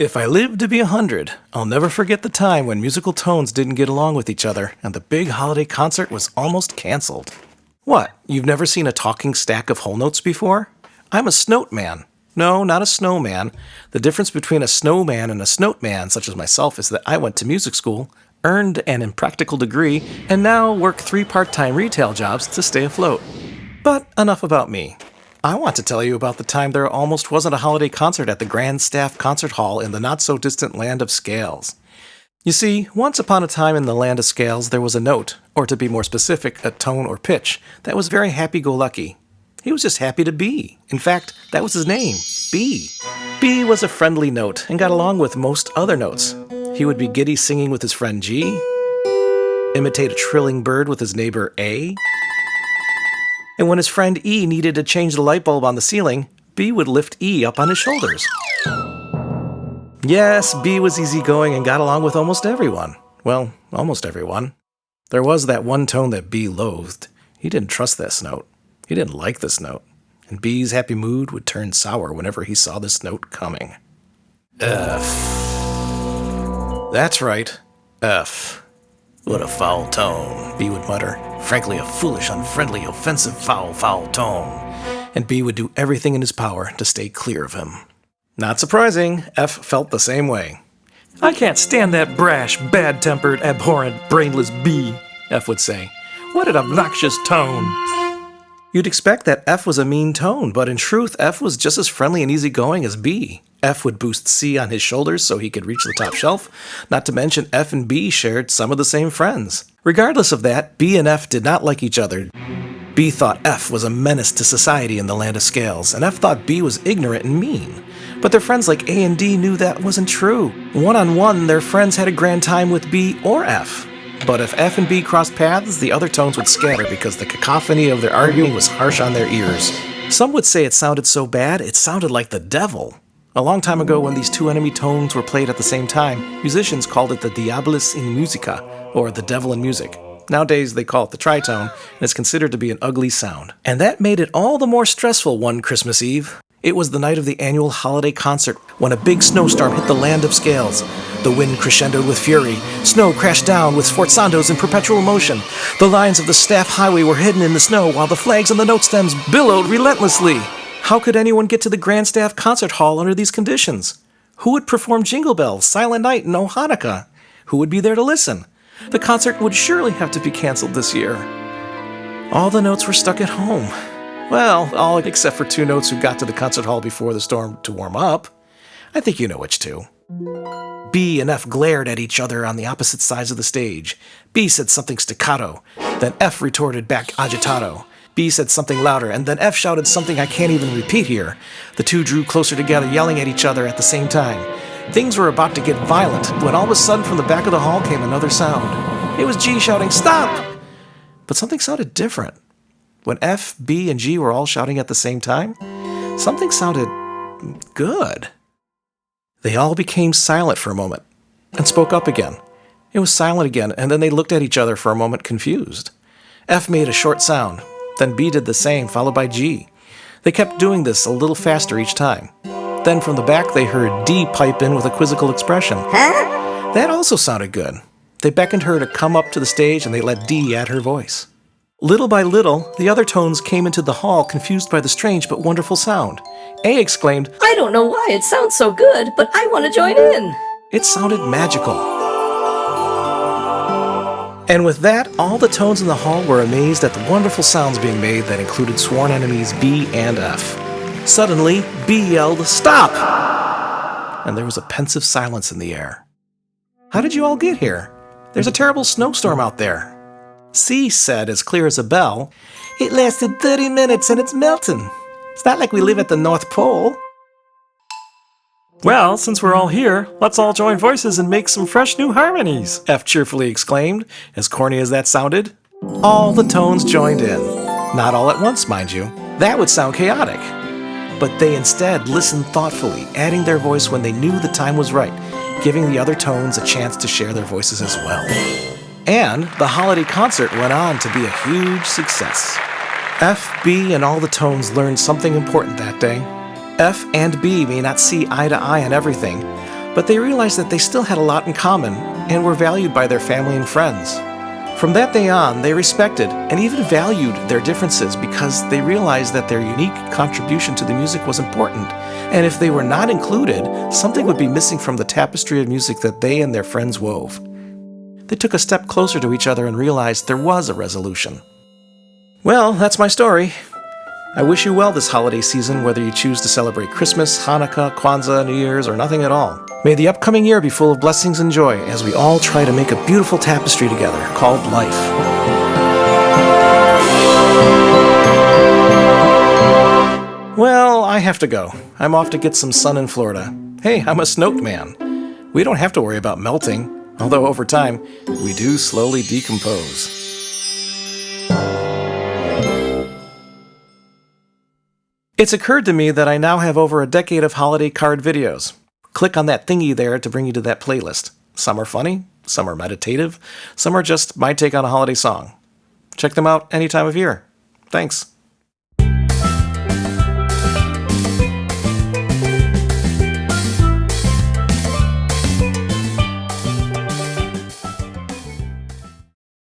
If I live to be 100, I'll never forget the time when musical tones didn't get along with each other and the big holiday concert was almost canceled. What, you've never seen a talking stack of whole notes before? I'm a snote man. No, not a snowman. The difference between a snowman and a snote man, such as myself, is that I went to music school, earned an impractical degree, and now work 3 part-time retail jobs to stay afloat. But enough about me. I want to tell you about the time there almost wasn't a holiday concert at the Grand Staff Concert Hall in the not-so-distant land of Scales. You see, once upon a time in the land of Scales, there was a note, or to be more specific, a tone or pitch, that was very happy-go-lucky. He was just happy to be. In fact, that was his name, B. B was a friendly note and got along with most other notes. He would be giddy singing with his friend G, imitate a trilling bird with his neighbor A, and when his friend E needed to change the light bulb on the ceiling, B would lift E up on his shoulders. Yes, B was easygoing and got along with almost everyone. Well, almost everyone. There was that one tone that B loathed. He didn't trust this note. He didn't like this note. And B's happy mood would turn sour whenever he saw this note coming. F. That's right, F. What a foul tone, B would mutter. Frankly, a foolish, unfriendly, offensive, foul tone. And B would do everything in his power to stay clear of him. Not surprising, F felt the same way. I can't stand that brash, bad-tempered, abhorrent, brainless B, F would say. What an obnoxious tone. You'd expect that F was a mean tone, but in truth, F was just as friendly and easygoing as B. F would boost C on his shoulders so he could reach the top shelf, not to mention F and B shared some of the same friends. Regardless of that, B and F did not like each other. B thought F was a menace to society in the land of Scales, and F thought B was ignorant and mean. But their friends like A and D knew that wasn't true. One-on-one, their friends had a grand time with B or F. But if F and B crossed paths, the other tones would scatter because the cacophony of their arguing was harsh on their ears. Some would say it sounded so bad, it sounded like the devil. A long time ago, when these two enemy tones were played at the same time, musicians called it the Diabolus in Musica, or the devil in music. Nowadays, they call it the tritone, and it's considered to be an ugly sound. And that made it all the more stressful one Christmas Eve. It was the night of the annual holiday concert when a big snowstorm hit the land of Scales. The wind crescendoed with fury. Snow crashed down with sforzandos in perpetual motion. The lines of the staff highway were hidden in the snow while the flags on the note stems billowed relentlessly. How could anyone get to the Grand Staff Concert Hall under these conditions? Who would perform Jingle Bells, Silent Night, and O Hanukkah? Who would be there to listen? The concert would surely have to be canceled this year. All the notes were stuck at home. Well, all except for 2 notes who got to the concert hall before the storm to warm up. I think you know which 2. B and F glared at each other on the opposite sides of the stage. B said something staccato, then F retorted back agitato. B said something louder, and then F shouted something I can't even repeat here. The 2 drew closer together, yelling at each other at the same time. Things were about to get violent when all of a sudden from the back of the hall came another sound. It was G shouting, "Stop!" But something sounded different. When F, B, and G were all shouting at the same time, something sounded good. They all became silent for a moment and spoke up again. It was silent again, and then they looked at each other for a moment confused. F made a short sound, then B did the same, followed by G. They kept doing this a little faster each time. Then from the back they heard D pipe in with a quizzical expression. Huh? That also sounded good. They beckoned her to come up to the stage and they let D add her voice. Little by little, the other tones came into the hall confused by the strange but wonderful sound. A exclaimed, "I don't know why it sounds so good, but I want to join in." It sounded magical. And with that, all the tones in the hall were amazed at the wonderful sounds being made that included sworn enemies B and F. Suddenly, B yelled, "Stop!" And there was a pensive silence in the air. How did you all get here? There's a terrible snowstorm out there. C said, as clear as a bell, "It lasted 30 minutes and it's melting. It's not like we live at the North Pole." Well, since we're all here, let's all join voices and make some fresh new harmonies, F cheerfully exclaimed, as corny as that sounded. All the tones joined in. Not all at once, mind you. That would sound chaotic. But they instead listened thoughtfully, adding their voice when they knew the time was right, giving the other tones a chance to share their voices as well. And the holiday concert went on to be a huge success. F, B, and all the tones learned something important that day. F and B may not see eye to eye on everything, but they realized that they still had a lot in common and were valued by their family and friends. From that day on, they respected and even valued their differences because they realized that their unique contribution to the music was important, and if they were not included, something would be missing from the tapestry of music that they and their friends wove. They took a step closer to each other and realized there was a resolution. Well, that's my story. I wish you well this holiday season, whether you choose to celebrate Christmas, Hanukkah, Kwanzaa, New Year's, or nothing at all. May the upcoming year be full of blessings and joy as we all try to make a beautiful tapestry together called life. Well, I have to go. I'm off to get some sun in Florida. Hey, I'm a snowed man. We don't have to worry about melting, although over time, we do slowly decompose. It's occurred to me that I now have over a decade of holiday card videos. Click on that thingy there to bring you to that playlist. Some are funny, some are meditative, some are just my take on a holiday song. Check them out any time of year. Thanks.